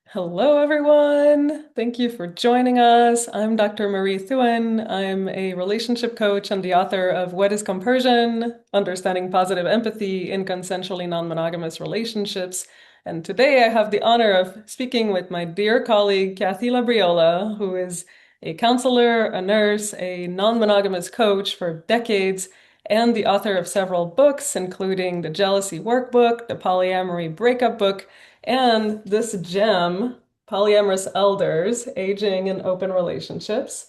Hello, everyone. Thank you for joining us. I'm Dr. Marie Thouin. I'm a relationship coach and the author of What is Compersion? Understanding Positive Empathy in Consensually Non-Monogamous Relationships. And today I have the honor of speaking with my dear colleague, Kathy Labriola, who is a counselor, a nurse, a non-monogamous coach for decades, and the author of several books, including the Jealousy Workbook, the Polyamory Breakup Book, and this gem, Polyamorous Elders, Aging in Open Relationships,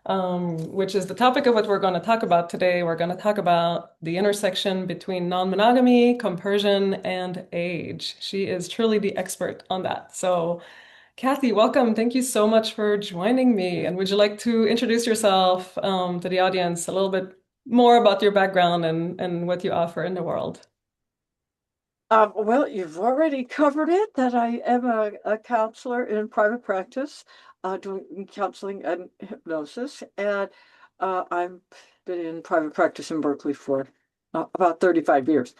which is the topic of what we're going to talk about today. We're going to talk about the intersection between non-monogamy, compersion, and age. She is truly the expert on that. So, Kathy, welcome. Thank you so much for joining me. And would you like to introduce yourself to the audience a little bit more about your background and what you offer in the world? Well, you've already covered it that I am a counselor in private practice, doing counseling and hypnosis. And I've been in private practice in Berkeley for about 35 years.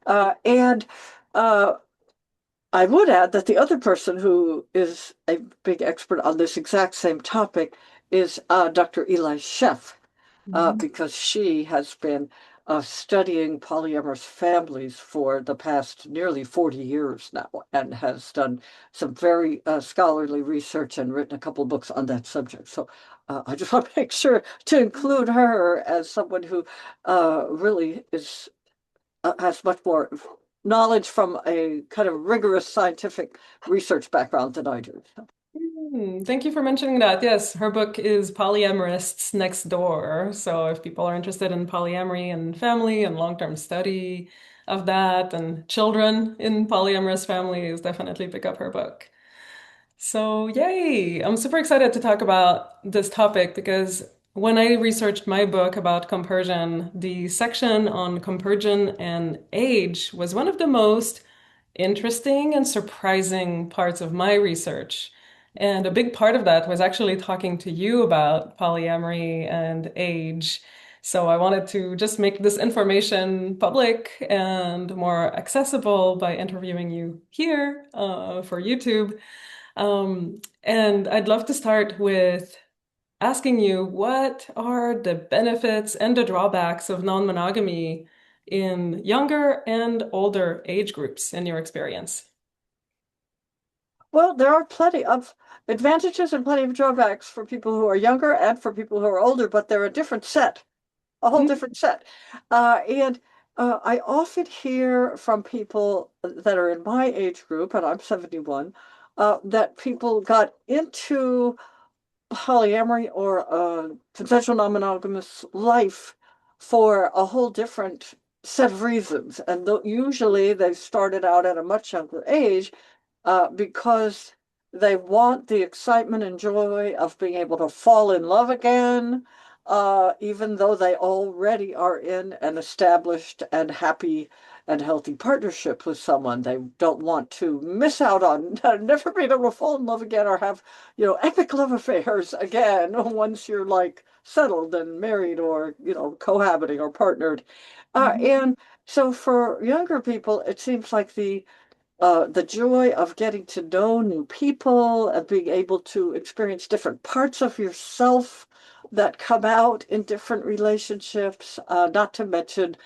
And uh, I would add that the other person who is a big expert on this exact same topic is Dr. Eli Sheff, Mhm. because she has been studying polyamorous families for the past nearly 40 years now and has done some very scholarly research and written a couple of books on that subject. So I just want to make sure to include her as someone who really is has much more knowledge from a kind of rigorous scientific research background than I do. Thank you for mentioning that. Yes, her book is Polyamorists Next Door. So if people are interested in polyamory and family and long-term study of that and children in polyamorous families, definitely pick up her book. So, yay! I'm super excited to talk about this topic because when I researched my book about compersion, the section on compersion and age was one of the most interesting and surprising parts of my research. And a big part of that was actually talking to you about polyamory and age. So I wanted to just make this information public and more accessible by interviewing you here for YouTube. And I'd love to start with asking you, what are the benefits and the drawbacks of non-monogamy in younger and older age groups in your experience? Well, there are plenty of advantages and plenty of drawbacks for people who are younger and for people who are older, but they're a different set, a whole Mm, different set. And I often hear from people that are in my age group, and I'm 71, that people got into polyamory or consensual non-monogamous life for a whole different set of reasons. And usually they started out at a much younger age because they want the excitement and joy of being able to fall in love again, even though they already are in an established and happy and healthy partnership with someone. They don't want to miss out on never being able to fall in love again or have, epic love affairs again once you're like settled and married or, cohabiting or partnered. mhm. And so for younger people, it seems like the joy of getting to know new people and being able to experience different parts of yourself that come out in different relationships, not to mention,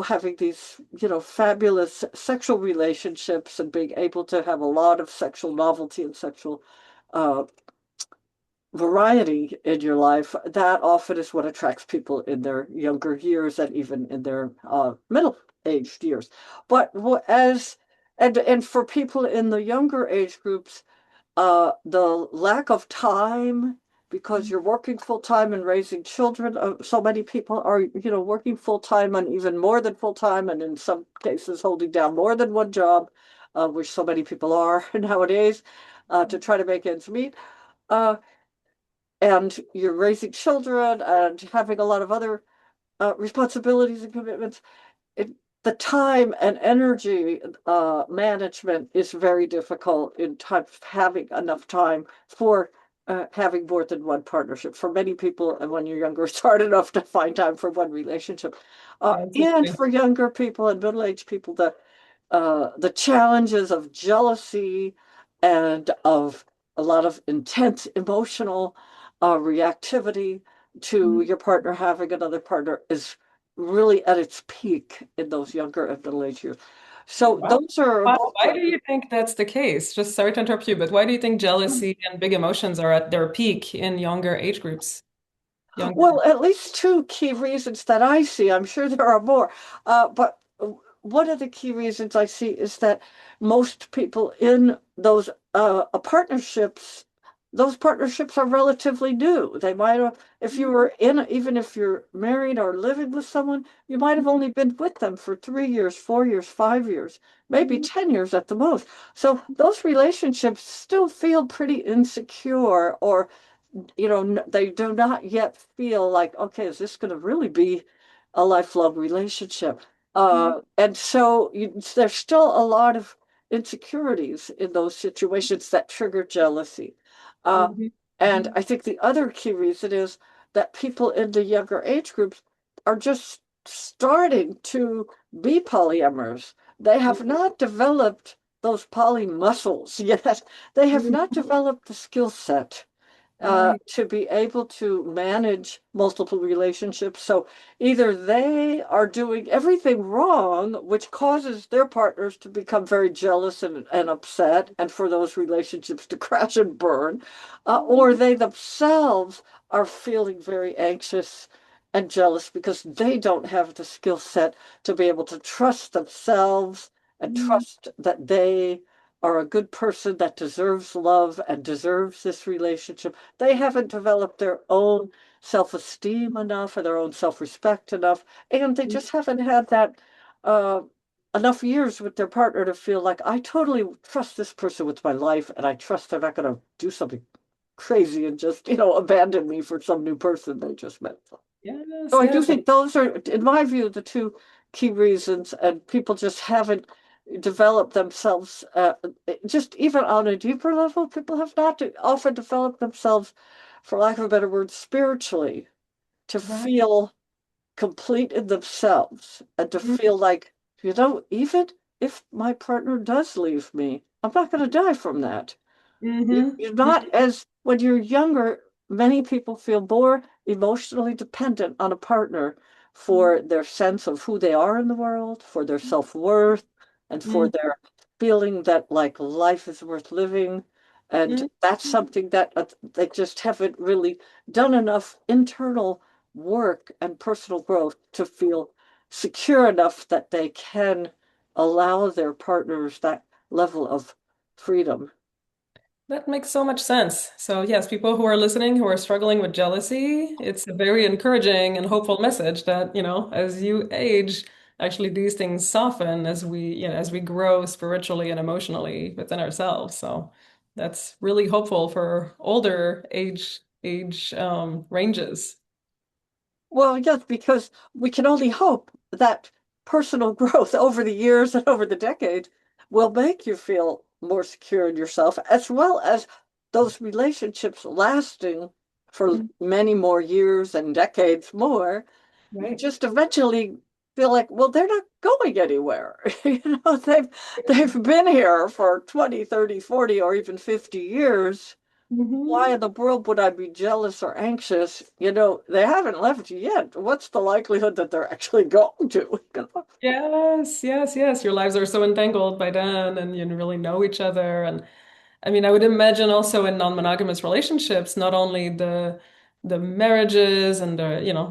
having these, fabulous sexual relationships and being able to have a lot of sexual novelty and sexual uh, variety in your life. That often is what attracts people in their younger years and even in their middle-aged years. But as and for people in the younger age groups, the lack of time because you're working full time and raising children. So many people are, working full time and even more than full time, and in some cases holding down more than one job, which so many people are nowadays, to try to make ends meet. Uh, and you're raising children and having a lot of other responsibilities and commitments. It, the time and energy management is very difficult in time having enough time for having more than one partnership. For many people, and when you're younger, it's hard enough to find time for one relationship. And Absolutely. for younger people and middle-aged people, the challenges of jealousy and of a lot of intense emotional reactivity to Mhm. your partner having another partner is really at its peak in those younger and middle age years. So Wow. those are both Why do you think that's the case? Just sorry to interrupt you, but why do you think jealousy and big emotions are at their peak in younger age groups? Younger. well, at least two key reasons that I see. I'm sure there are more, but one of the key reasons I see is that most people in those partnerships, those partnerships are relatively new. They might have, if you were in, even if you're married or living with someone, you might have only been with them for 3 years, 4 years, 5 years, maybe Mhm. 10 years at the most. So those relationships still feel pretty insecure, or they do not yet feel like, okay, is this going to really be a lifelong relationship? And so there's still a lot of insecurities in those situations that trigger jealousy. Uh, Mhm. and Mhm. I think the other key reason is that people in the younger age groups are just starting to be polyamorous. They have not developed those poly muscles yet. They have not Mhm. developed the skill set Right. to be able to manage multiple relationships. So either they are doing everything wrong, which causes their partners to become very jealous and upset, and for those relationships to crash and burn, or they themselves are feeling very anxious and jealous because they don't have the skill set to be able to trust themselves and Mhm. trust that they are a good person that deserves love and deserves this relationship. They haven't developed their own self-esteem enough or their own self-respect enough, and they just haven't had that uh, enough years with their partner to feel like I totally trust this person with my life, and I trust they're not going to do something crazy and just abandon me for some new person they just met. So Yes, I do yes. think those are, in my view, the two key reasons, and people just haven't developed themselves. Just even on a deeper level, people have not often developed themselves, for lack of a better word, spiritually, to Right. feel complete in themselves and to Mhm. feel like, even if my partner does leave me, I'm not going to die from that. Mhm. You're not as, when you're younger, many people feel more emotionally dependent on a partner for their sense of who they are in the world, for their self-worth, and for Mhm. their feeling that like life is worth living. And Mhm. that's something that they just haven't really done enough internal work and personal growth to feel secure enough that they can allow their partners that level of freedom. That makes so much sense. So, yes, people who are listening who are struggling with jealousy, it's a very encouraging and hopeful message that, as you age, actually these things soften as we grow spiritually and emotionally within ourselves. So, that's really hopeful for older ranges. Well, yes, because we can only hope that personal growth over the years and over the decade will make you feel more secure in yourself, as well as those relationships lasting for Mhm. many more years and decades more. You Right. just eventually feel like, well, they're not going anywhere. They've been here for 20, 30, 40, or even 50 years. Why Mhm. in the world would I be jealous or anxious? They haven't left you yet. What's the likelihood that they're actually going to? Yes, yes, yes. Your lives are so entangled by then, and you really know each other. And I mean, I would imagine also in non-monogamous relationships, not only the marriages and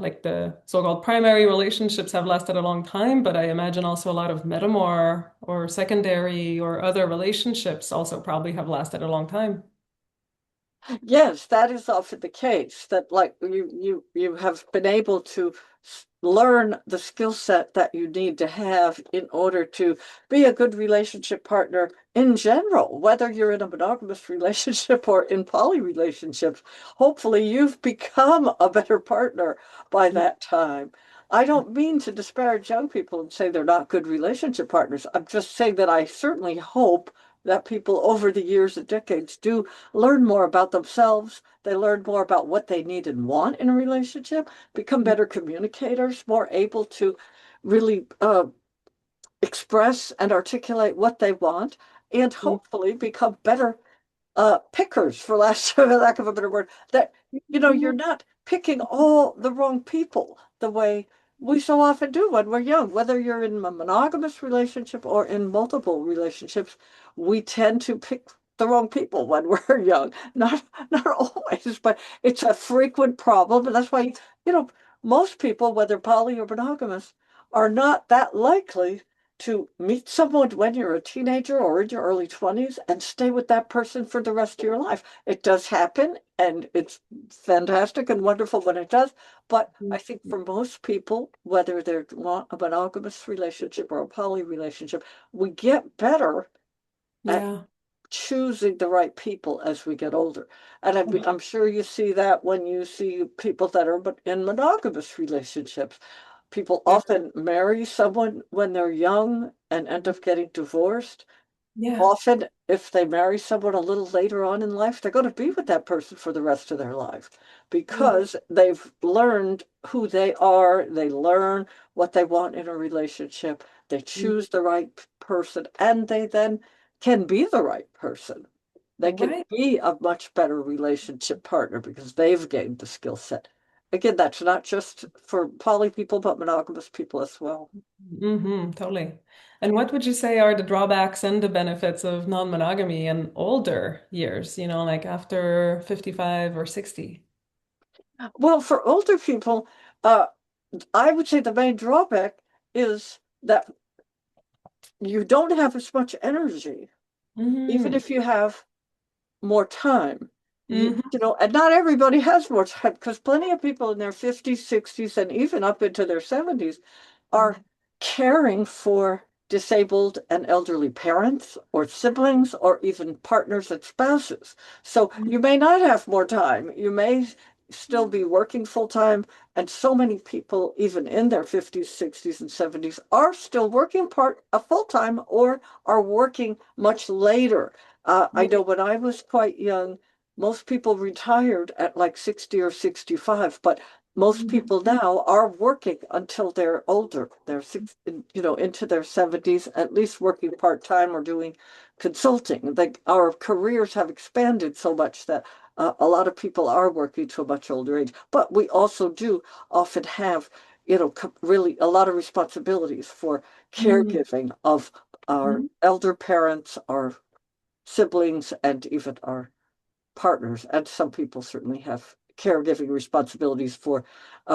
like the so-called primary relationships have lasted a long time, but I imagine also a lot of metamor or secondary or other relationships also probably have lasted a long time. Yes, that is often the case, that like you have been able to learn the skill set that you need to have in order to be a good relationship partner in general, whether you're in a monogamous relationship or in poly relationships. Hopefully, you've become a better partner by that time. I don't mean to disparage young people and say they're not good relationship partners. I'm just saying that I certainly hope that people over the years and decades do learn more about themselves. They learn more about what they need and want in a relationship, become better communicators, more able to really express and articulate what they want, and hopefully become better. pickers, for lack of a better word, that you're Mhm. not picking all the wrong people the way we so often do when we're young. Whether you're in a monogamous relationship or in multiple relationships, we tend to pick the wrong people when we're young. Not always, but it's a frequent problem, and that's why you know most people, whether poly or monogamous, are not that likely to meet someone when you're a teenager or in your early 20s and stay with that person for the rest of your life. It does happen, and it's fantastic and wonderful when it does. But I think for most people, whether they're a monogamous relationship or a poly relationship, we get better at Yeah. choosing the right people as we get older. And I'm sure you see that when you see people that are in monogamous relationships. People Yeah. often marry someone when they're young and end up getting divorced. Yeah. Often, if they marry someone a little later on in life, they're going to be with that person for the rest of their life Yeah. because they've learned who they are. They learn what they want in a relationship. They choose the right person, and they then can be the right person. They can Right. be a much better relationship partner because they've gained the skill set. Again, that's not just for poly people, but monogamous people as well. Totally. And what would you say are the drawbacks and the benefits of non-monogamy in older years, like after 55 or 60? Well, for older people, uh, I would say the main drawback is that you don't have as much energy, even Mm-hmm. if you have more time. Mm-hmm. And not everybody has more time because plenty of people in their 50s, 60s, and even up into their 70s are caring for disabled and elderly parents or siblings or even partners and spouses. So you may not have more time. You may still be working full time. And so many people, even in their 50s, 60s, and 70s, are still working part a full time or are working much later. I know when I was quite young, most people retired at like 60 or 65, but most people now are working until they're older. They're into their 70s, at least working part-time or doing consulting. Like our careers have expanded so much that a lot of people are working to a much older age. But we also do often have, really a lot of responsibilities for caregiving of our Mm-hmm. elder parents, our siblings, and even our partners, and some people certainly have caregiving responsibilities for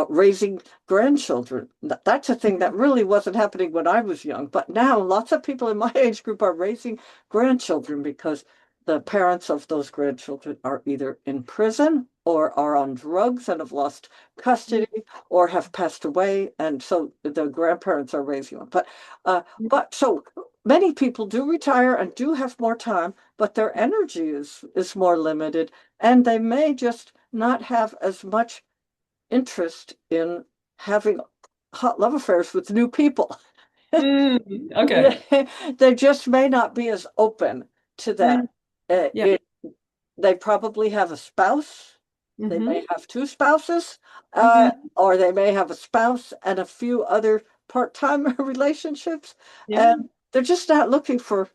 raising grandchildren. That's a thing that really wasn't happening when I was young, but now lots of people in my age group are raising grandchildren because the parents of those grandchildren are either in prison or are on drugs and have lost custody or have passed away, and so the grandparents are raising them. But so many people do retire and do have more time, but their energy is more limited, and they may just not have as much interest in having hot love affairs with new people. Okay. They just may not be as open to that. Mm. Uh, Yeah. it, they probably have a spouse. They may Mm-hmm. have two spouses, Mm-hmm. or they may have a spouse and a few other part-time relationships, Yeah. and they're just not looking for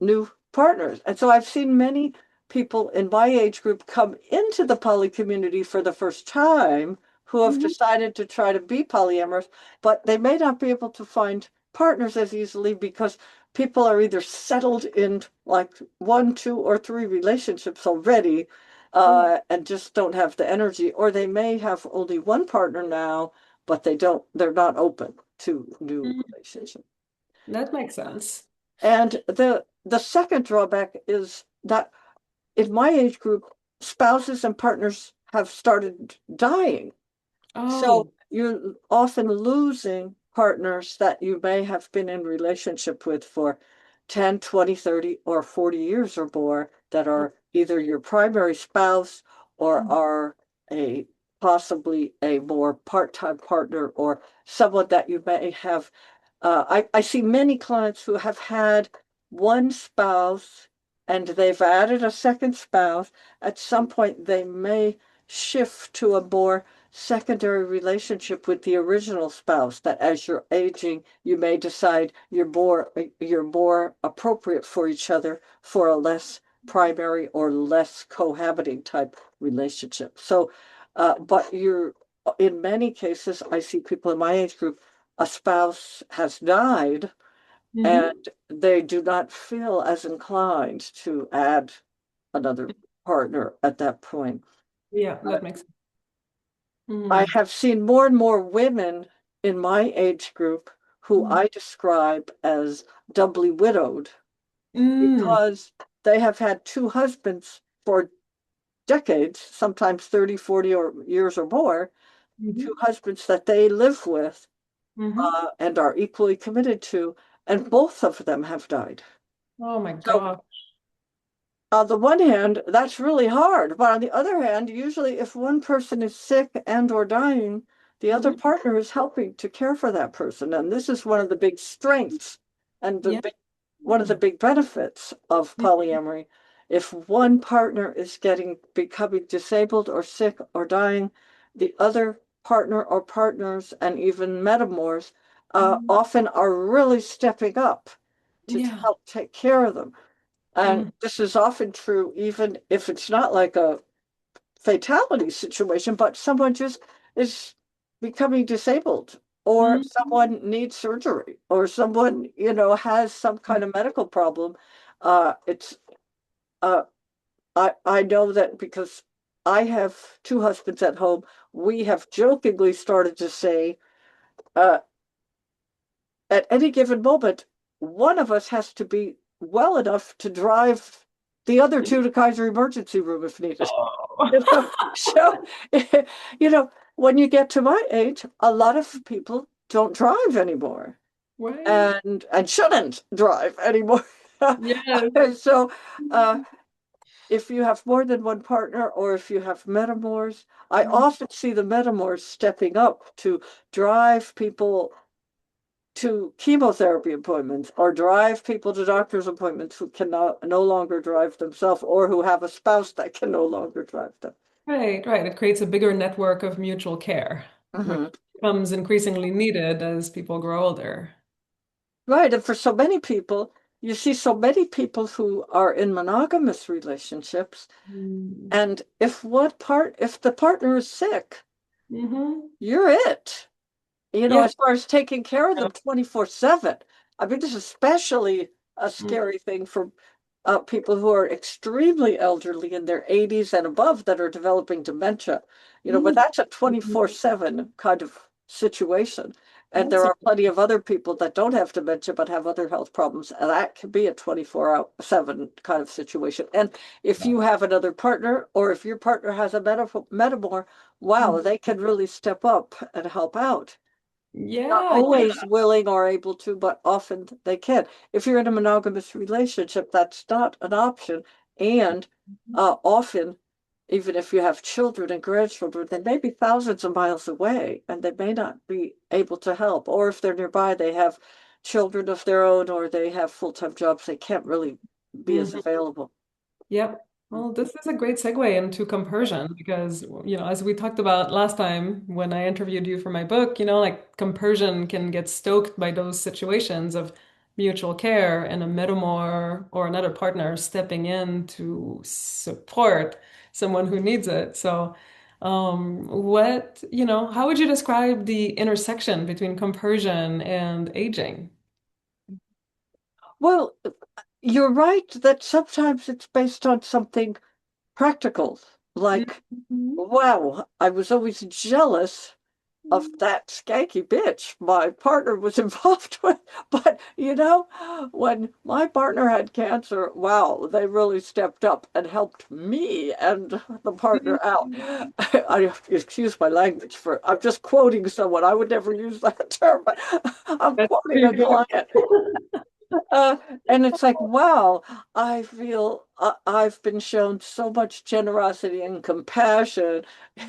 new partners. And so I've seen many people in my age group come into the poly community for the first time who have Mm-hmm. decided to try to be polyamorous, but they may not be able to find partners as easily because people are either settled in like one, two, or three relationships already, and just don't have the energy, or they may have only one partner now, but they're not open to new Mm. relationships. That makes sense. And the second drawback is that in my age group, spouses and partners have started dying. So Oh. you're often losing partners that you may have been in relationship with for 10, 20, 30, or 40 years or more that are either your primary spouse or are a possibly a more part-time partner or someone that you may have. I see many clients who have had one spouse and they've added a second spouse. At some point, they may shift to a more secondary relationship with the original spouse, that as you're aging you may decide you're more appropriate for each other for a less primary or less cohabiting type relationship. So, but in many cases, I see people in my age group, a spouse has died Hmm. and they do not feel as inclined to add another partner at that point. Yeah, Uh, that makes sense. I Mm. have seen more and more women in my age group who Mm. I describe as doubly widowed Mm. because they have had two husbands for decades, sometimes 30, 40 or years or more, two Mhm. husbands that they live with Mhm. and are equally committed to, and both of them have died. Oh my So God. on the one hand, that's really hard. But on the other hand, usually if one person is sick and or dying, the other Mhm. partner is helping to care for that person. And this is one of the big strengths and Yeah. one of the big benefits of polyamory. If one partner is becoming disabled or sick or dying, the other partner or partners and even metamors Mhm. often are really stepping up to Yeah. help take care of them. And Mm. this is often true, even if it's not like a fatality situation, but someone just is becoming disabled, or Mhm. someone needs surgery, or someone, has some kind of medical problem. It's uh, I know that because I have two husbands at home, we have jokingly started to say, uh, at any given moment, one of us has to be well enough to drive the other two to Kaiser emergency room if needed. Oh. You know, so, you know, when you get to my age, a lot of people don't drive anymore Right. and shouldn't drive anymore. Yes. So, uh, if you have more than one partner or if you have metamors, I Mhm. often see the metamors stepping up to drive people to chemotherapy appointments or drive people to doctor's appointments who cannot no longer drive themselves or who have a spouse that can no longer drive them. Right, right. It creates a bigger network of mutual care, which Mhm. becomes increasingly needed as people grow older. Right. And for so many people, you see so many people who are in monogamous relationships. Mm. And if the partner is sick, Mm-hmm. you're it. Yeah. As far as taking care of them 24/7. I mean, this is especially a Mm. scary thing for people who are extremely elderly in their 80s and above that are developing dementia. But Mm. that's a 24/7 kind of situation. And That's there so, are plenty of other people that don't have dementia but have other health problems, and that can be a 24/7 kind of situation. And if you have another partner or if your partner has a metamor, wow, mm. they can really step up and help out. Not Yeah, yeah. always willing or able to, but often they can. If you're in a monogamous relationship, that's not an option. And often, even if you have children and grandchildren, they may be thousands of miles away and they may not be able to help. Or if they're nearby, they have children of their own or they have full-time jobs, they can't really be as Mhm. available. Yep. Well, this is a great segue into compersion because, as we talked about last time when I interviewed you for my book, like compersion can get stoked by those situations of mutual care and a metamor or another partner stepping in to support someone who needs it. So, how would you describe the intersection between compersion and aging? Well, you're right that sometimes it's based on something practical, like, Mhm. wow, I was always jealous of that skanky bitch my partner was involved with. But, when my partner had cancer, wow, they really stepped up and helped me and the partner out. I excuse my language I'm just quoting someone. I would never use that term, but I'm That's quoting pretty a good. client. Uh, and it's like, wow, I feel I've been shown so much generosity and compassion.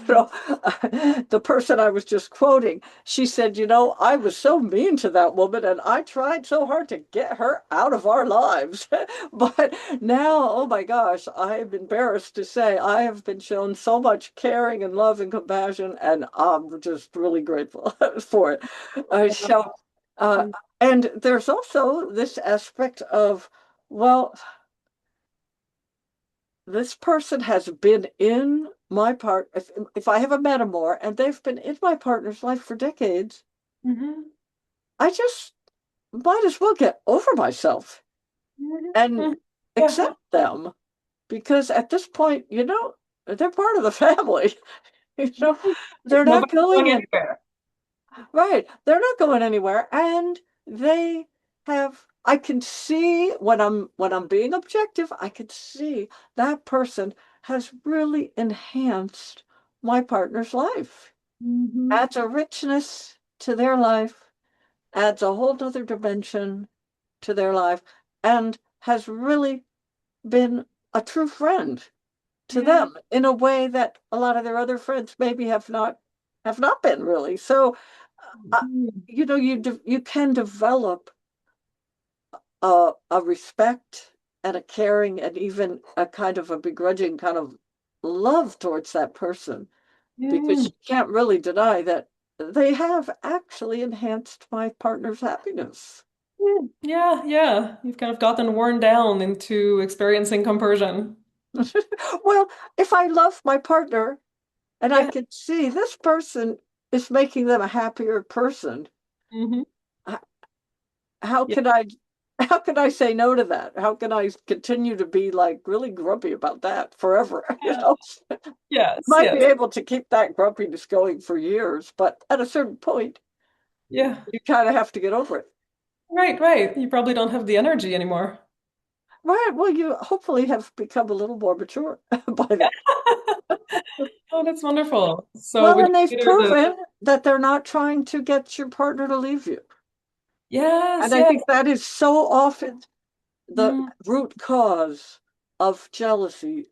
The person I was just quoting, she said, I was so mean to that woman and I tried so hard to get her out of our lives. But now, oh my gosh, I'm embarrassed to say I have been shown so much caring and love and compassion, and I'm just really grateful for it. So, uh, and there's also this aspect of, well, this person has been in my part, if I haven't met them more and they've been in my partner's life for decades, Mm-hmm. I just might as well get over myself and Mm-hmm. Yeah. accept them because at this point, they're part of the family. You know, they're not Nobody's going going in. anywhere. Right. They're not going anywhere. And they I can see when I'm being objective, I can see that person has really enhanced my partner's life. Mm-hmm. Adds a richness to their life, adds a whole other dimension to their life, and has really been a true friend to Yeah. them in a way that a lot of their other friends maybe have not been really. So, uh, Mhm. you can develop a respect and a caring and even a kind of a begrudging kind of love towards that person because Yeah. you can't really deny that they have actually enhanced my partner's happiness. Yeah. Yeah. Yeah. You've kind of gotten worn down into experiencing compersion. Well, if I love my partner and I Yeah. can see this person is making them a happier person, Hmm. h- how Yeah. can I how can I say no to that? How can I continue to be like really grumpy about that forever? Yeah. Yes. Might be Yes. able to keep that grumpiness going for years, but at a certain point, Yeah. you kind of have to get over it. Right. Right. You probably don't have the energy anymore. Right. Well, you hopefully have become a little more mature by then. Oh, that's wonderful. So Well, would and you they've consider the proven that they're not trying to get your partner to leave you. And yes, I yes. think that is so often the Mm, root cause of jealousy.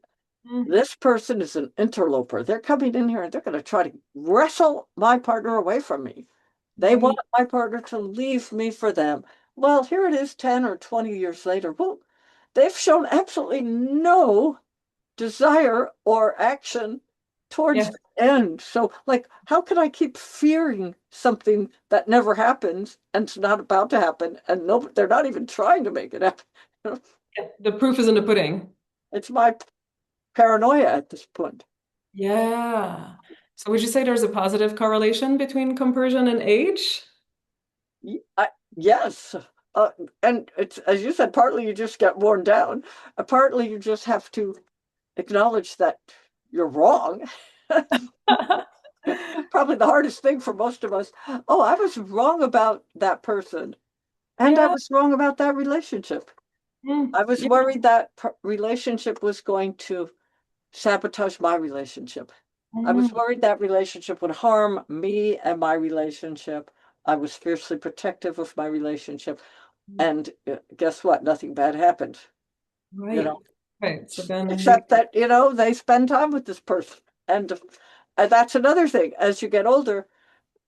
mm, This person is an interloper. They're coming in here and they're going to try to wrestle my partner away from me. They want right. my partner to leave me for them. Well, here it is 10 or 20 years later. Well, they've shown absolutely no desire or action towards Yeah. the end. So, like, how can I keep fearing something that never happens and it's not about to happen and no, they're not even trying to make it happen? Yeah. The proof is in the pudding. It's my paranoia at this point. Yeah. So would you say there's a positive correlation between compersion and age? Yes. Uh, and it's, as you said, partly you just get worn down. Partly you just have to acknowledge that you're wrong. Probably the hardest thing for most of us. Oh, I was wrong about that person, and I Yeah. was wrong about that relationship. Mm, I was yeah. worried that relationship was going to sabotage my relationship. I was Mm, worried that relationship would harm me and my relationship. I was fiercely protective of my relationship. And guess what? Nothing bad happened, you right. know, Right. So then you except that, they spend time with this person. And that's another thing. As you get older,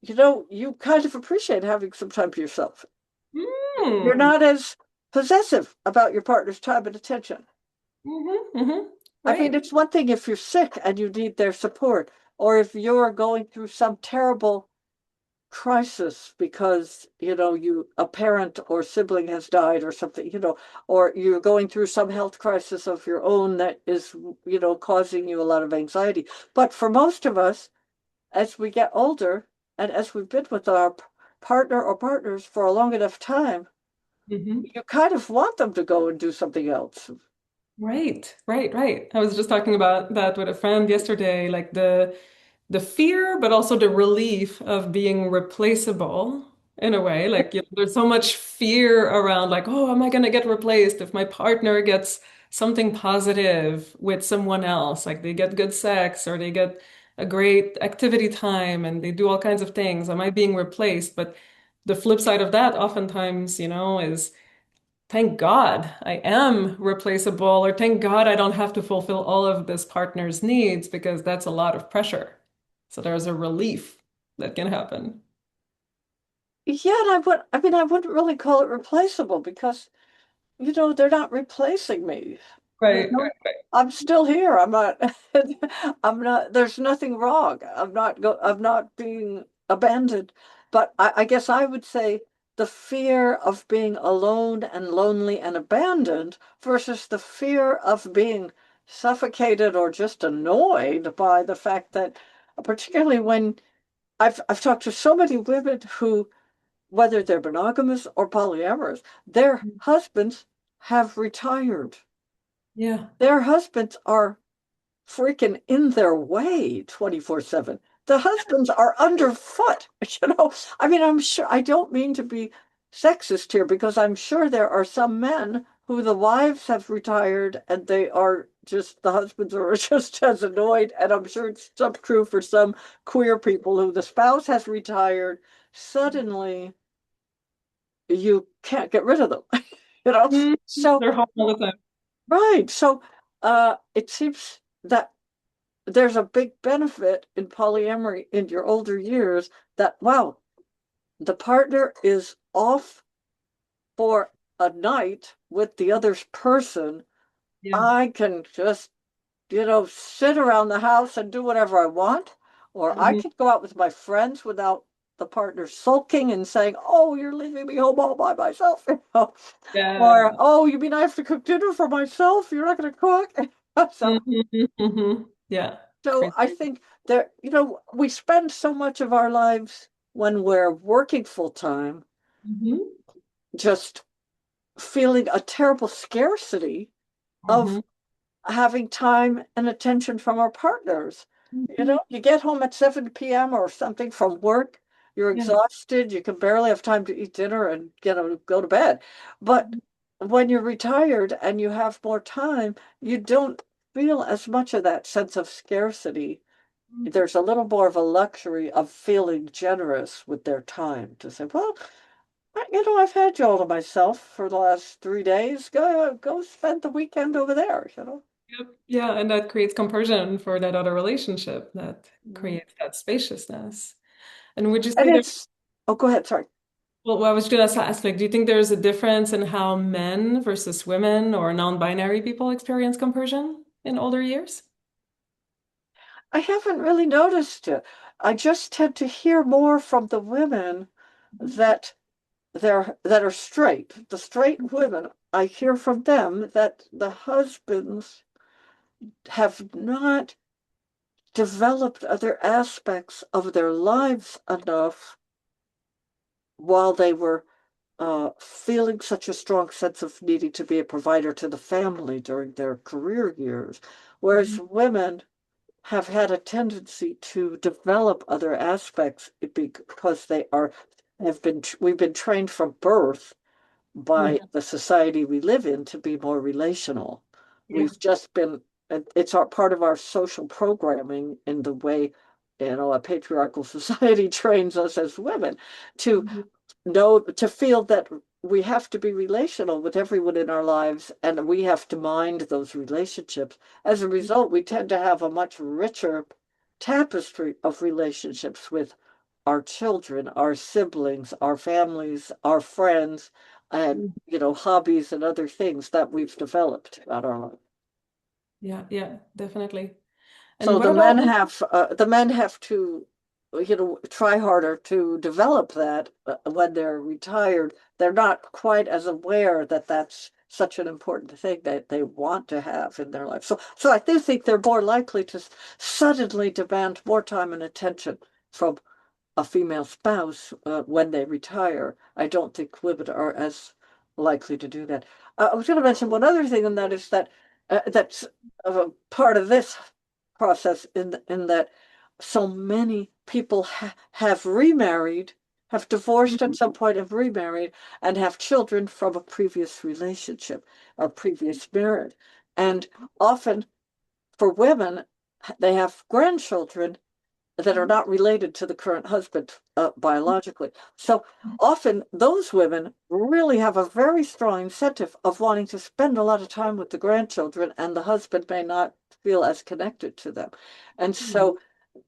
you kind of appreciate having some time to yourself. You're mm, not as possessive about your partner's time and attention. I mean, right. it's one thing if you're sick and you need their support, or if you're going through some terrible crisis because a parent or sibling has died or something, or you're going through some health crisis of your own that is causing you a lot of anxiety. But for most of us, as we get older and as we've been with our partner or partners for a long enough time, Hmm. you kind of want them to go and do something else. Right, right, right. I was just talking about that with a friend yesterday, like the fear, but also the relief of being replaceable in a way. Like, there's so much fear around, like, oh, am I going to get replaced if my partner gets something positive with someone else? Like, they get good sex or they get a great activity time and they do all kinds of things. Am I being replaced? But the flip side of that, oftentimes, is thank God I am replaceable, or thank God I don't have to fulfill all of this partner's needs because that's a lot of pressure. So there's a relief that can happen. Yeah, and I wouldn't really call it replaceable because they're not replacing me. Right, No, I'm still here. I'm not, there's nothing wrong. I'm not being abandoned. But I guess I would say the fear of being alone and lonely and abandoned versus the fear of being suffocated or just annoyed by the fact that, particularly when I've talked to so many women who, whether they're monogamous or polyamorous, their husbands have retired. Yeah. Their husbands are freaking in their way 24/7. The husbands are underfoot, you know. I mean, I'm sure I don't mean to be sexist here because I'm sure there are some men who the wives have retired and they are just the husbands are just as annoyed. And I'm sure it's some true for some queer people who the spouse has retired. Suddenly you can't get rid of them, you know. Mhm. So They're home all the time. right. So it seems that there's a big benefit in polyamory in your older years that, wow, the partner is off for a night with the other person. Yeah. I can just, sit around the house and do whatever I want, or I Mhm. could go out with my friends without the partner sulking and saying, "Oh, you're leaving me home all by myself," or Yeah. "Oh, you mean I have to cook dinner for myself? You're not going to cook?" So Mhm. Mhm. Yeah. So I Crazy. think that, we spend so much of our lives when we're working full time, Mhm. just feeling a terrible scarcity of Mhm. having time and attention from our partners. Mhm. You get home at 7 p.m. or something from work, you're Yeah. exhausted, you can barely have time to eat dinner and, go to bed. But when you're retired and you have more time, you don't feel as much of that sense of scarcity. Mhm. There's a little more of a luxury of feeling generous with their time to say, well, I've had you all to myself for the last 3 days. Go spend the weekend over there. Yep. Yeah, and that creates compersion for that other relationship that Mhm. creates that spaciousness. And would you And say there, it's, oh, go ahead, sorry. well, I was going to ask, like, do you think there's a difference in how men versus women or non-binary people experience compersion in older years? I haven't really noticed it. I just tend to hear more from the women that that are straight. The straight women, I hear from them that the husbands have not developed other aspects of their lives enough while they were feeling such a strong sense of needing to be a provider to the family during their career years. Whereas Mhm. women have had a tendency to develop other aspects because we've been trained from birth by Mhm. the society we live in to be more relational. Yeah. We've just been, it's our part of our social programming in the way, a patriarchal society trains us as women to Mhm. to feel that we have to be relational with everyone in our lives and we have to mind those relationships. As a result, we tend to have a much richer tapestry of relationships with our children, our siblings, our families, our friends, and Mhm. hobbies and other things that we've developed throughout our life. Yeah, yeah, definitely. And So what about the men have to, try harder to develop that when they're retired. They're not quite as aware that that's such an important thing that they want to have in their life. So I do think they're more likely to suddenly demand more time and attention from a female spouse when they retire. I don't think women are as likely to do that. I was going to mention one other thing, and that is that that's part of this process in that so many people have remarried, have divorced at some point, have remarried, and have children from a previous relationship or previous marriage. And often for women, they have grandchildren that are not related to the current husband biologically. So often those women really have a very strong incentive of wanting to spend a lot of time with the grandchildren, and the husband may not feel as connected to them. And so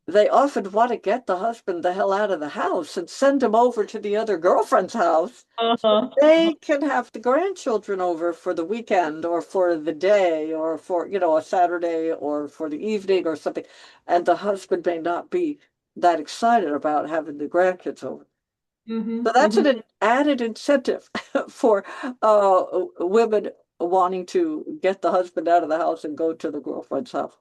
they often want to get the husband the hell out of the house and send him over to the other girlfriend's house. uh-huh. They can have the grandchildren over for the weekend or for the day or for, a Saturday or for the evening or something. And the husband may not be that excited about having the grandkids over. So Mhm. that's Mhm. an added incentive for women wanting to get the husband out of the house and go to the girlfriend's house,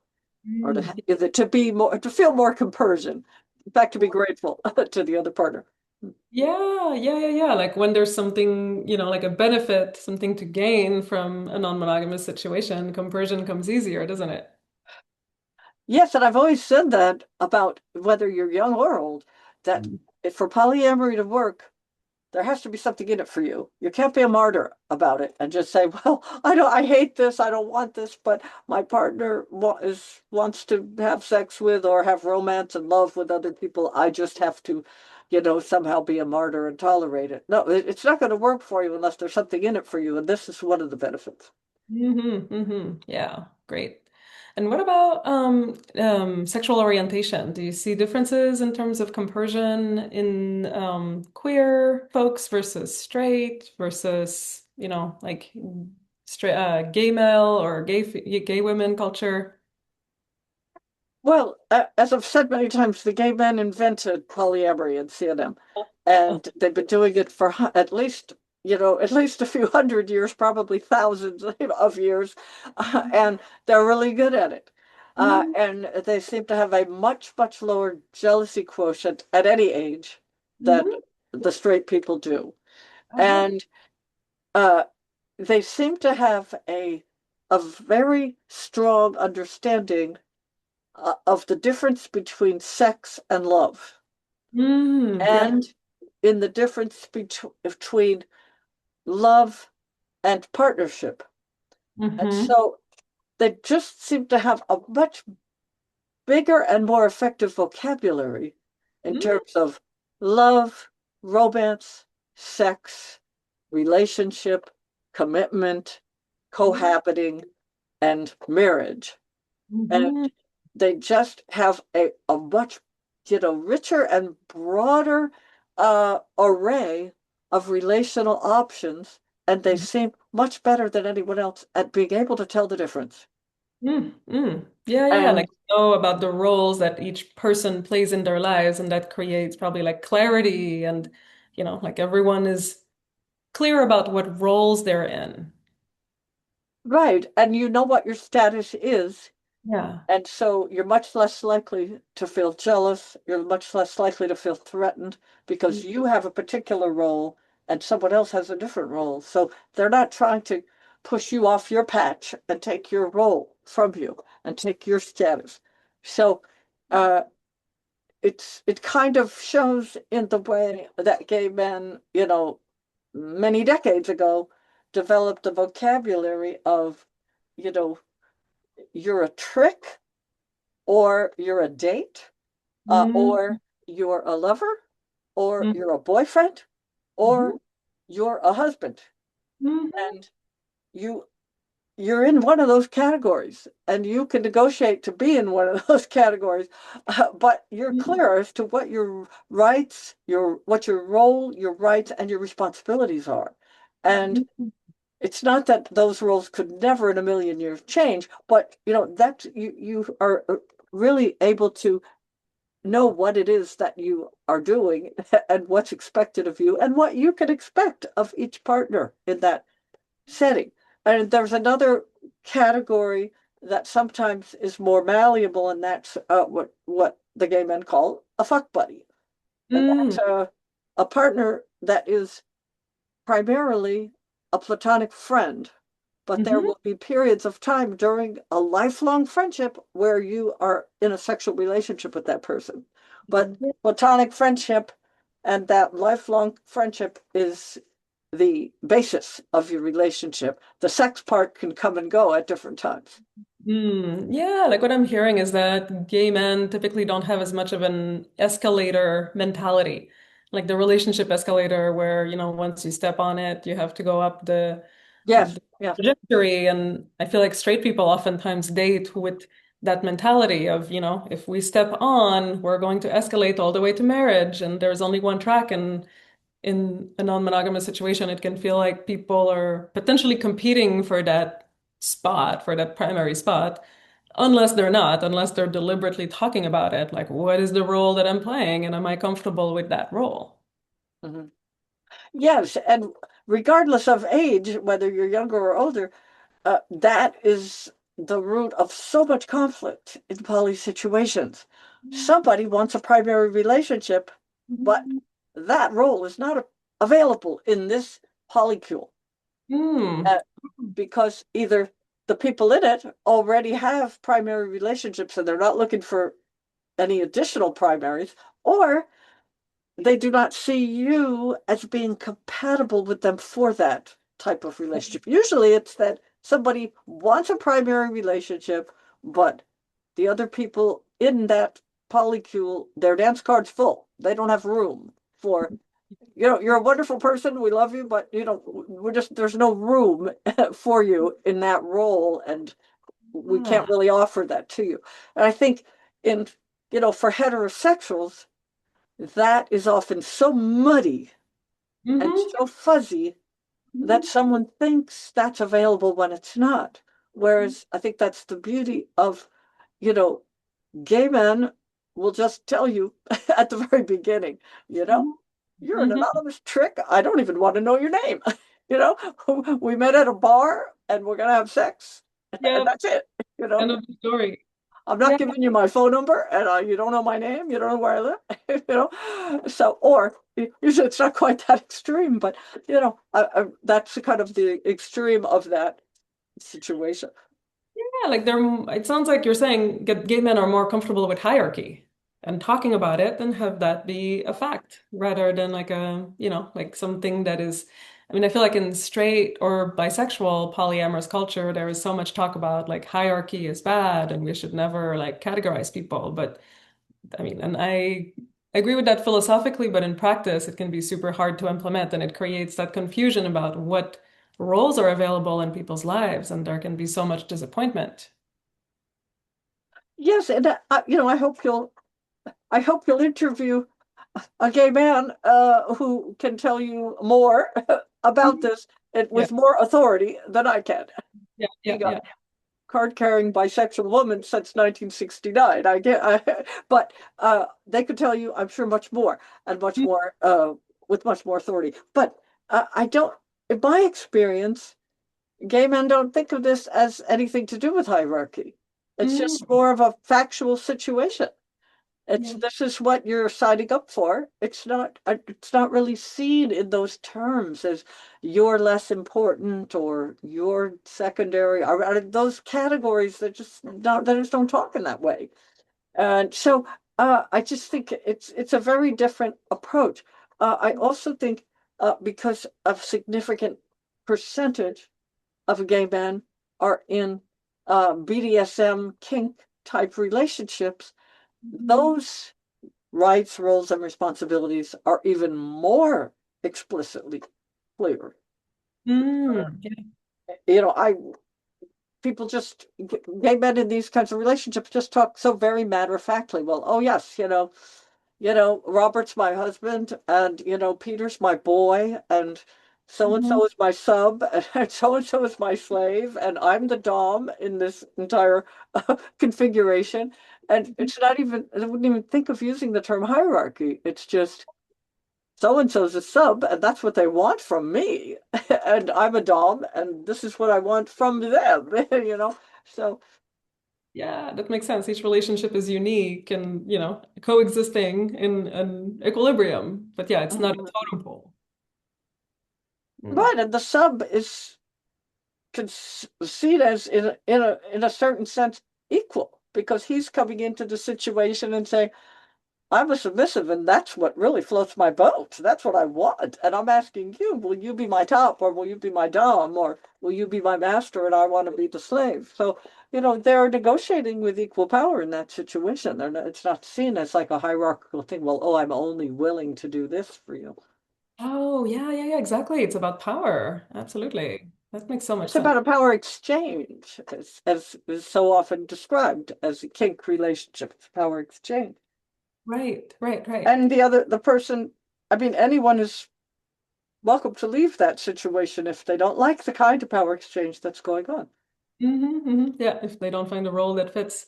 or Mm. to be more, to feel more compersion. In fact, to be grateful to the other partner. Yeah. Like when there's something, like a benefit, something to gain from a non-monogamous situation, compersion comes easier, doesn't it? Yes, and I've always said that about whether you're young or old, that Mm. for polyamory to work, there has to be something in it for you. You can't be a martyr about it and just say, "Well, I hate this, I don't want this, but my partner wants to have sex with or have romance and love with other people. I just have to, somehow be a martyr and tolerate it." No, it's not going to work for you unless there's something in it for you, and this is one of the benefits. Yeah, great. And what about sexual orientation? Do you see differences in terms of compersion in queer folks versus straight versus, like straight gay male or gay women culture? Well, as I've said many times, the gay men invented polyamory in CNM, and they've been doing it for at least a few hundred years, probably thousands of years, and they're really good at it. Mm, And they seem to have a much, much lower jealousy quotient at any age than mhm, the straight people do. uh-huh. And uh, they seem to have a very strong understanding of the difference between sex and love, Yeah. and in the difference between love and partnership. And Hmm. so they just seem to have a much bigger and more effective vocabulary in terms of love, romance, sex, relationship, commitment, cohabiting, and marriage. And Hmm. they just have a much, richer and broader array of relational options, and they seem much better than anyone else at being able to tell the difference. Yeah. And Like know about the roles that each person plays in their lives, and that creates probably like clarity and, like everyone is clear about what roles they're in. right, and you know what your status is. Yeah. And so you're much less likely to feel jealous. You're much less likely to feel threatened because you have a particular role and someone else has a different role. So they're not trying to push you off your patch and take your role from you and take your status. So uh, it kind of shows in the way that gay men, many decades ago, developed a vocabulary of, you know, you're a trick, or you're a date, Mm-hmm. or you're a lover, or you're a boyfriend, or you're a husband, Hmm. and you you're in one of those categories, and you can negotiate to be in one of those categories, but you're clear as to what your rights, what your role, your rights, and your responsibilities are, and it's not that those roles could never in a million years change, but that you are really able to know what it is that you are doing and what's expected of you and what you can expect of each partner in that setting. And there's another category that sometimes is more malleable, and that's what the gay men call a fuck buddy. And Mm-hmm. that's a partner that is primarily a platonic friend, but there Hmm. will be periods of time during a lifelong friendship where you are in a sexual relationship with that person. But platonic friendship and that lifelong friendship is the basis of your relationship. The sex part can come and go at different times. Yeah, like what I'm hearing is that gay men typically don't have as much of an escalator mentality, like the relationship escalator, where, once you step on it, you have to go up Yes, the yeah. trajectory. And I feel like straight people oftentimes date with that mentality of, if we step on, we're going to escalate all the way to marriage, and there's only one track. And in a non-monogamous situation, it can feel like people are potentially competing for that spot, for that primary spot, unless they're deliberately talking about it. Like, what is the role that I'm playing, and am I comfortable with that role? Mhm. Yes, and regardless of age, whether you're younger or older, that is the root of so much conflict in poly situations. Somebody wants a primary relationship, but that role is not available in this polycule Mm. uh, because either the people in it already have primary relationships and they're not looking for any additional primaries, or they do not see you as being compatible with them for that type of relationship. Usually it's that somebody wants a primary relationship, but the other people in that polycule, their dance card's full. They don't have room for, you're a wonderful person. We love you, but we're just, there's no room for you in that role. And we can't Ah. really offer that to you. And I think in, for heterosexuals, that is often so muddy and Hmm. so fuzzy that someone thinks that's available when it's not. Whereas I think that's the beauty of, you know, gay men will just tell you at the very beginning, you know, you're an Hmm. anonymous trick. I don't even want to know your name. you know, we met at a bar and we're going to have sex. And Yep. that's it. You know, End of the story. I'm not Yeah. giving you my phone number, and you don't know my name. You don't know where I live. So or usually it's not quite that extreme, but that's kind of the extreme of that situation. Yeah, like it sounds like you're saying gay men are more comfortable with hierarchy and talking about it and have that be a fact rather than like like something that is, I mean, I feel like in straight or bisexual polyamorous culture, there is so much talk about like hierarchy is bad and we should never like categorize people. But I mean, and I agree with that philosophically, but in practice, it can be super hard to implement, and it creates that confusion about what roles are available in people's lives, and there can be so much disappointment. Yes, and I hope you'll interview a gay man who can tell you more about Mhm. this and Yeah, with more authority than I can. yeah, yeah, Being a yeah. card-carrying bisexual woman since 1969. But they could tell you, I'm sure, much more and much Mm, more with much more authority. But I don't, in my experience, gay men don't think of this as anything to do with hierarchy. It's just mm, more of a factual situation. It's yeah. this is what you're signing up for. It's not really seen in those terms as you're less important or you're secondary or those categories that just don't talk in that way. And so I just think it's a very different approach. I also think because a significant percentage of gay men are in BDSM kink type relationships, Mhm. those rights, roles, and responsibilities are even more explicitly clear. Mm, yeah. I people just gay men in these kinds of relationships just talk so very matter of factly. Well, oh yes, Robert's my husband, and Peter's my boy, and Mhm. so is my sub, and so is my slave, and I'm the dom in this entire configuration. And it's not even I wouldn't even think of using the term hierarchy. It's just so and so's a sub, and that's what they want from me. And I'm a dom, and this is what I want from them. So Yeah, that makes sense. Each relationship is unique and, coexisting in an equilibrium. But yeah, it's not a mhm. totem pole. Mm. Right, and the sub is seen as in a certain sense equal because he's coming into the situation and saying, I'm a submissive, and that's what really floats my boat. That's what I want. And I'm asking you, will you be my top, or will you be my dom, or will you be my master and I want to be the slave? So, they're negotiating with equal power in that situation. It's not seen as like a hierarchical thing. Well, oh, I'm only willing to do this for you. Oh, yeah, yeah, yeah, exactly. It's about power. Absolutely. That makes so much It's sense. about a power exchange, as is so often described as a kink relationship. It's power exchange. Right, right, right. And the person, I mean, anyone is welcome to leave that situation if they don't like the kind of power exchange that's going on. Yeah, if they don't find a role that fits.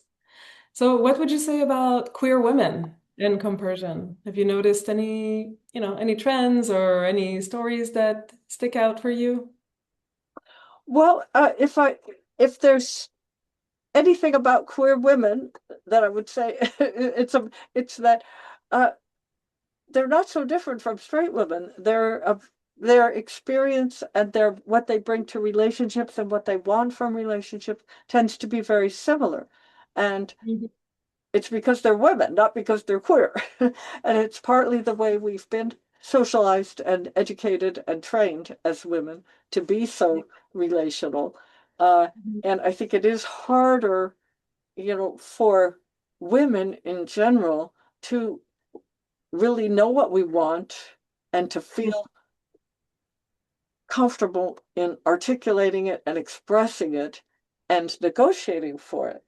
So, what would you say about queer women? in compersion. Have you noticed any, any trends or any stories that stick out for you? Well, if there's anything about queer women that I would say it's that uh, they're not so different from straight women. Their experience and their what they bring to relationships and what they want from relationships tends to be very similar. And Mhm. it's because they're women, not because they're queer. And it's partly the way we've been socialized and educated and trained as women to be so relational. Uh, and I think it is harder, for women in general to really know what we want and to feel comfortable in articulating it and expressing it and negotiating for it.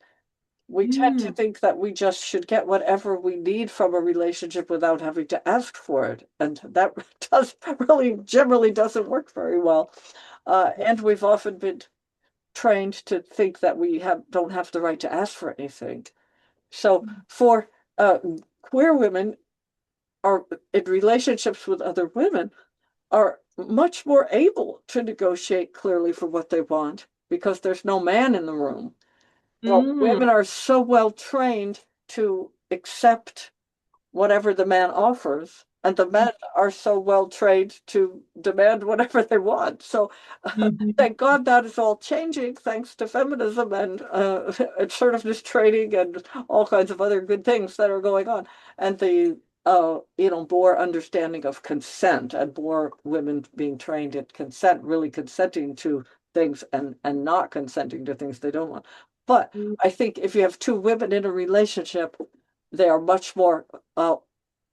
We tend to Mm. think that we just should get whatever we need from a relationship without having to ask for it. And that does really generally doesn't work very well. And we've often been trained to think that we don't have the right to ask for anything. So for queer women are in relationships with other women are much more able to negotiate clearly for what they want because there's no man in the room. Well, Mm. women are so well trained to accept whatever the man offers, and the men are so well trained to demand whatever they want. So, Mhm. thank God that is all changing thanks to feminism and assertiveness training and all kinds of other good things that are going on, and the more understanding of consent and more women being trained at consent, really consenting to things and not consenting to things they don't want. But I think if you have two women in a relationship, they are much more uh,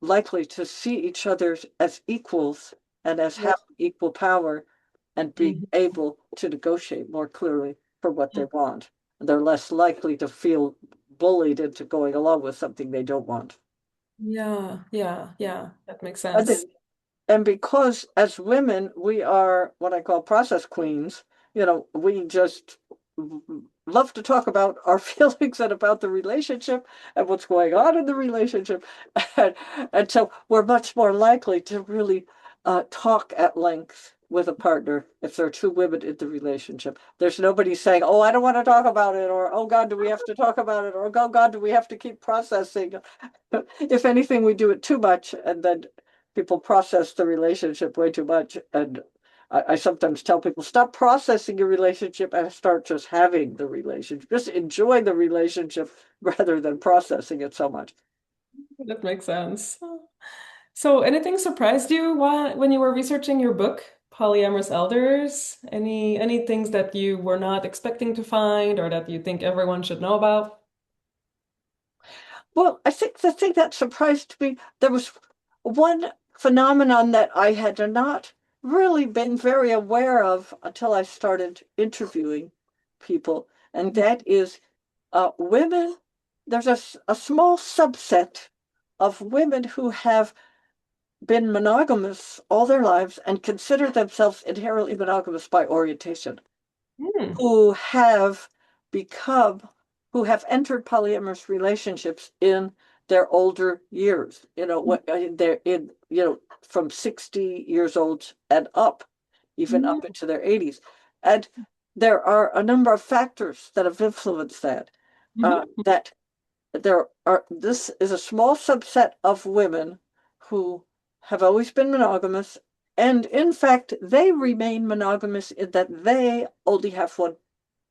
likely to see each other as equals and as Yeah. having equal power and being Mhm. able to negotiate more clearly for what they want. And they're less likely to feel bullied into going along with something they don't want. Yeah, yeah, yeah. That makes And, sense. the, and because as women, we are what I call process queens, we just love to talk about our feelings and about the relationship and what's going on in the relationship. And, and so we're much more likely to really talk at length with a partner if there are two women in the relationship. There's nobody saying, oh, I don't want to talk about it, or oh, God, do we have to talk about it, or oh, God, do we have to keep processing? If anything, we do it too much, and then people process the relationship way too much. And I sometimes tell people, stop processing your relationship and start just having the relationship. Just enjoy the relationship rather than processing it so much. That makes sense. So, anything surprised you when you were researching your book, Polyamorous Elders? Any things that you were not expecting to find or that you think everyone should know about? Well, I think the thing that surprised me, there was one phenomenon that I had not really been very aware of until I started interviewing people, and that is women. There's a small subset of women who have been monogamous all their lives and consider themselves inherently monogamous by orientation, Hmm. who have become, who have entered polyamorous relationships in their older years, they're in, from 60 years old and up, even Hmm. up into their 80s. And there are a number of factors that have influenced that. Hmm. That this is a small subset of women who have always been monogamous, and in fact, they remain monogamous in that they only have one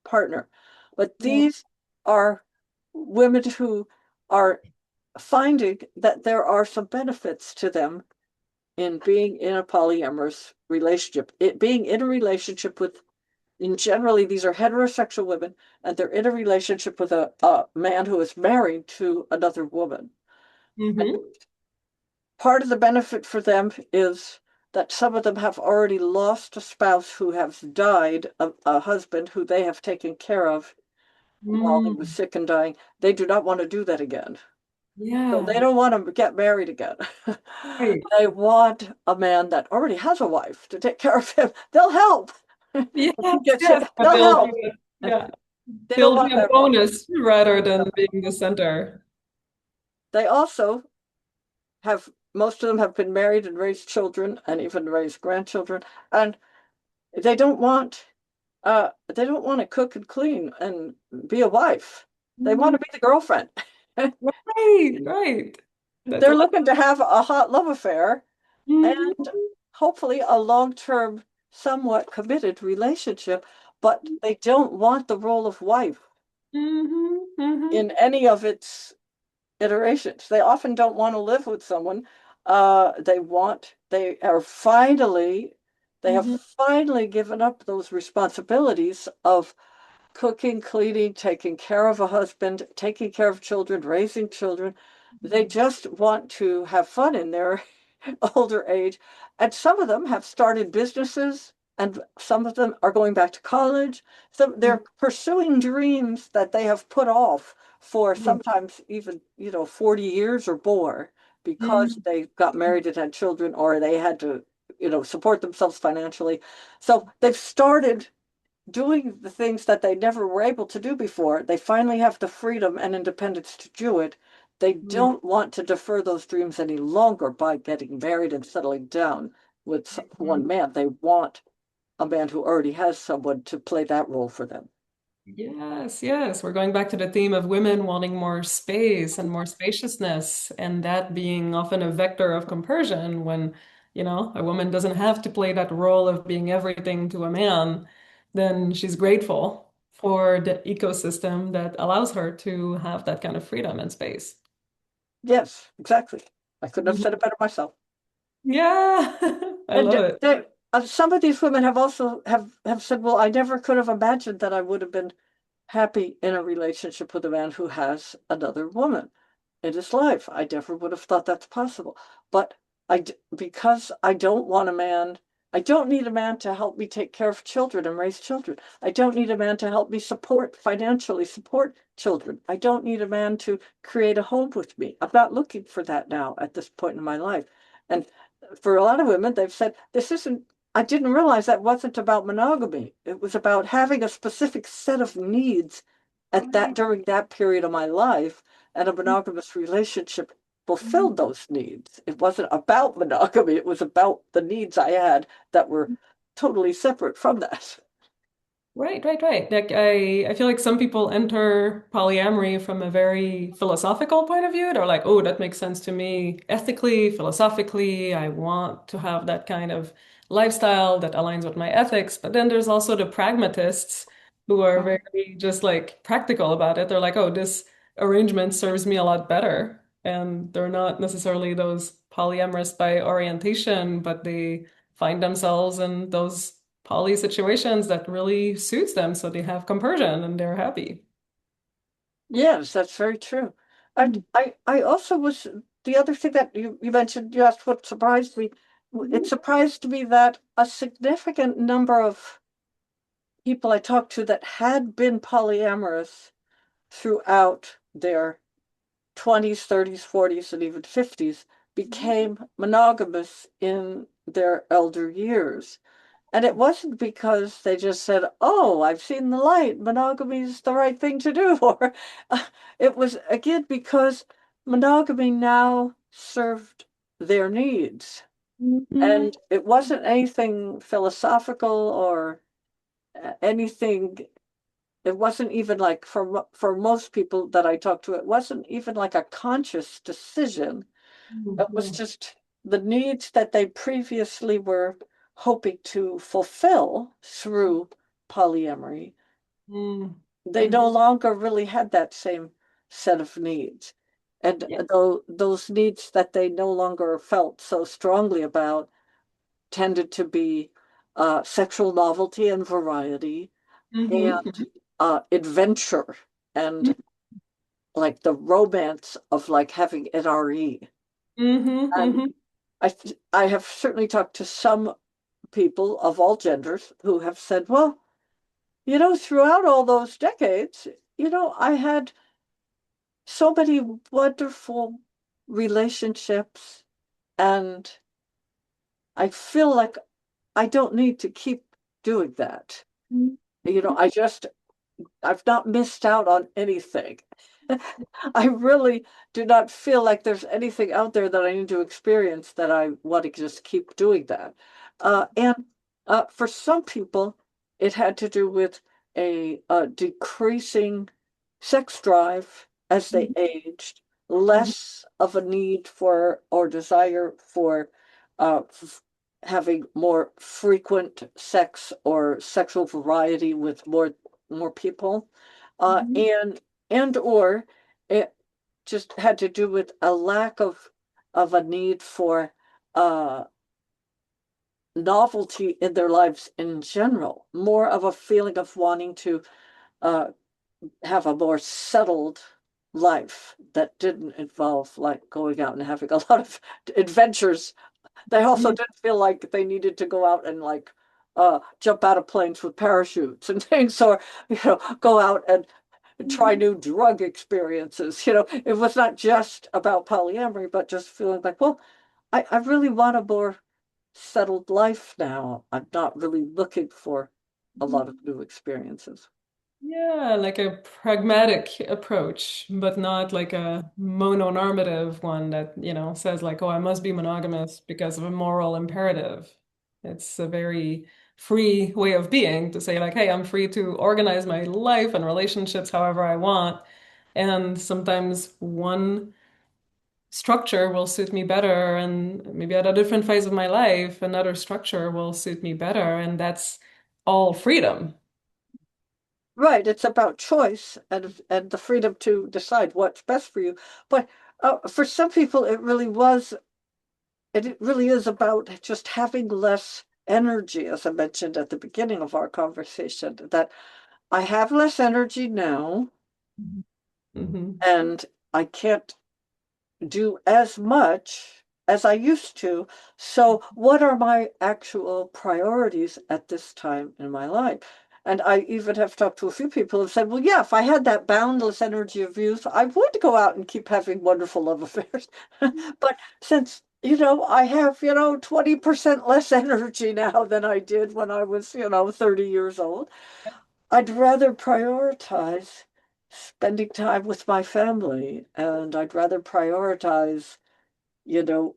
partner. But Yeah. these are women who are finding that there are some benefits to them in being in a polyamorous relationship. It being in a relationship with, and generally these are heterosexual women, and they're in a relationship with a man who is married to another woman. Hmm. Part of the benefit for them is that some of them have already lost a spouse who has died, a husband who they have taken care of while he was Mm. sick and dying. They do not want to do that again. So they Yeah. don't want to get married again. Right. They want a man that already has a wife to take care of him. They'll help. Yes, If he gets yes, sick, but they'll they'll be help. yeah, They don't they'll be want a that role. bonus rather than being the center. They also have most of them have been married and raised children and even raised grandchildren, and they don't want they don't want to cook and clean and be a wife. They want Mhm. to be the girlfriend. Right, right. That's They're a looking to have a hot love affair Mhm. and hopefully a long-term, somewhat committed relationship, but they don't want the role of wife Mhm. Mhm. in any of its iterations. They often don't want to live with someone. They are finally, they have Mhm. finally given up those responsibilities of cooking, cleaning, taking care of a husband, taking care of children, raising children. They just want to have fun in their older age. And some of them have started businesses, and some of them are going back to college. So they're pursuing dreams that they have put off for Mhm. sometimes even, 40 years or more because Mhm. they got married and had children or they had to, support themselves financially. So they've started doing the things that they never were able to do before. They finally have the freedom and independence to do it. They Mhm. don't want to defer those dreams any longer by getting married and settling down with one Mhm. man. They want a man who already has someone to play that role for them. Yes, yes. We're going back to the theme of women wanting more space and more spaciousness, and that being often a vector of compersion when, a woman doesn't have to play that role of being everything to a man, then she's grateful for the ecosystem that allows her to have that kind of freedom and space. Yes, exactly. I couldn't have Mhm. said it better myself. Yeah, I And love it. some of these women have also have said, well, I never could have imagined that I would have been happy in a relationship with a man who has another woman in his life. I never would have thought that's possible. But because I don't want a man, I don't need a man to help me take care of children and raise children. I don't need a man to help me financially support children. I don't need a man to create a home with me. I'm not looking for that now at this point in my life. And for a lot of women, they've said, this isn't I didn't realize that wasn't about monogamy. It was about having a specific set of needs at that Right. during that period of my life, and a monogamous relationship fulfilled those needs. It wasn't about monogamy, it was about the needs I had that were totally separate from that. Right, right, right. Like I feel like some people enter polyamory from a very philosophical point of view. They're like, oh, that makes sense to me ethically, philosophically. I want to have that kind of lifestyle that aligns with my ethics. But then there's also the pragmatists who are very just like practical about it. They're like, oh, this arrangement serves me a lot better. And they're not necessarily those polyamorous by orientation, but they find themselves in those poly situations that really suits them, so they have compersion and they're happy. Yes, that's very true. And I also was the other thing that you mentioned, you asked what surprised me. It Mhm. surprised me that a significant number of people I talked to that had been polyamorous throughout their 20s, 30s, 40s, and even 50s became monogamous in their elder years. And it wasn't because they just said, oh, I've seen the light, monogamy is the right thing to do. Or it was, again, because monogamy now served their needs. Mhm. And it wasn't anything philosophical or anything. It wasn't even like for most people that I talked to, it wasn't even like a conscious decision. It was Mhm. just the needs that they previously were hoping to fulfill through polyamory. Mhm. They Mhm. no longer really had that same set of needs. And Yeah. though those needs that they no longer felt so strongly about tended to be sexual novelty and variety and Mhm. adventure and like the romance of like having an RE. Mhm. And Mhm. I have certainly talked to some people of all genders who have said, well, throughout all those decades, I had so many wonderful relationships, and I feel like I don't need to keep doing that. Mhm. I just I've not missed out on anything. I really do not feel like there's anything out there that I need to experience that I want to just keep doing that. And for some people, it had to do with a decreasing sex drive as they aged, Mhm. less of a need for or desire for f having more frequent sex or sexual variety with more people, uh, Mhm. and or it just had to do with a lack of a need for uh, novelty in their lives in general, more of a feeling of wanting to uh, have a more settled life that didn't involve like going out and having a lot of adventures. They also Yeah. didn't feel like they needed to go out and like jump out of planes with parachutes and things, or go out and try new drug experiences. It was not just about polyamory, but just feeling like, well, I really want a more settled life now. I'm not really looking for a lot of new experiences. Yeah, like a pragmatic approach, but not like a mononormative one that, says like, oh, I must be monogamous because of a moral imperative. It's a very free way of being to say like, hey, I'm free to organize my life and relationships however I want. And sometimes one structure will suit me better, and maybe at a different phase of my life, another structure will suit me better, and that's all freedom. Right, it's about choice and the freedom to decide what's best for you. But for some people, it really is about just having less energy, as I mentioned at the beginning of our conversation, that I have less energy now Hmm. and I can't do as much as I used to. So, what are my actual priorities at this time in my life? And I even have talked to a few people who have said, well, yeah, if I had that boundless energy of youth, I would go out and keep having wonderful love affairs. But since, I have, 20% less energy now than I did when I was, 30 years old, I'd rather prioritize spending time with my family, and I'd rather prioritize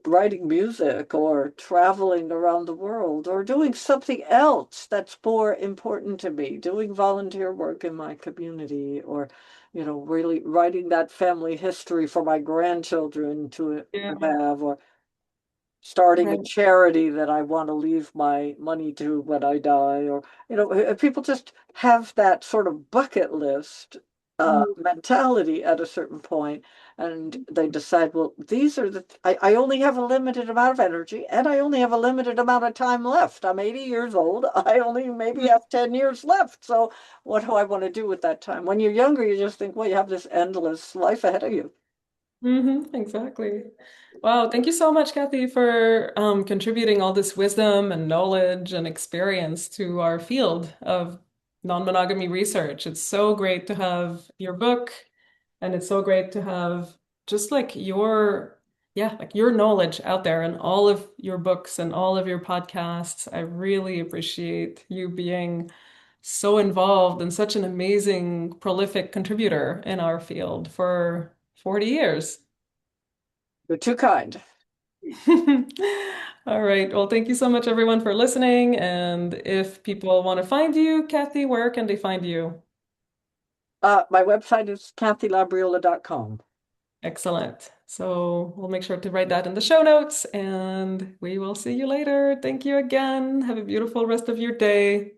writing music or traveling around the world or doing something else that's more important to me, doing volunteer work in my community or, really writing that family history for my grandchildren to Yeah, have, or starting a right. charity that I want to leave my money to when I die, or people just have that sort of bucket list mentality at a certain point, and they decide, well, these are I only have a limited amount of energy, and I only have a limited amount of time left. I'm 80 years old. I only maybe have 10 years left. So what do I want to do with that time? When you're younger, you just think, well, you have this endless life ahead of you. Exactly. Wow, thank you so much, Kathy, for contributing all this wisdom and knowledge and experience to our field of non-monogamy research. It's so great to have your book, and it's so great to have just like like your knowledge out there and all of your books and all of your podcasts. I really appreciate you being so involved and such an amazing, prolific contributor in our field for 40 years. You're too kind. All right. Well, thank you so much, everyone, for listening. And if people want to find you, Kathy, where can they find you? My website is kathylabriola.com. Excellent. So we'll make sure to write that in the show notes, and we will see you later. Thank you again. Have a beautiful rest of your day.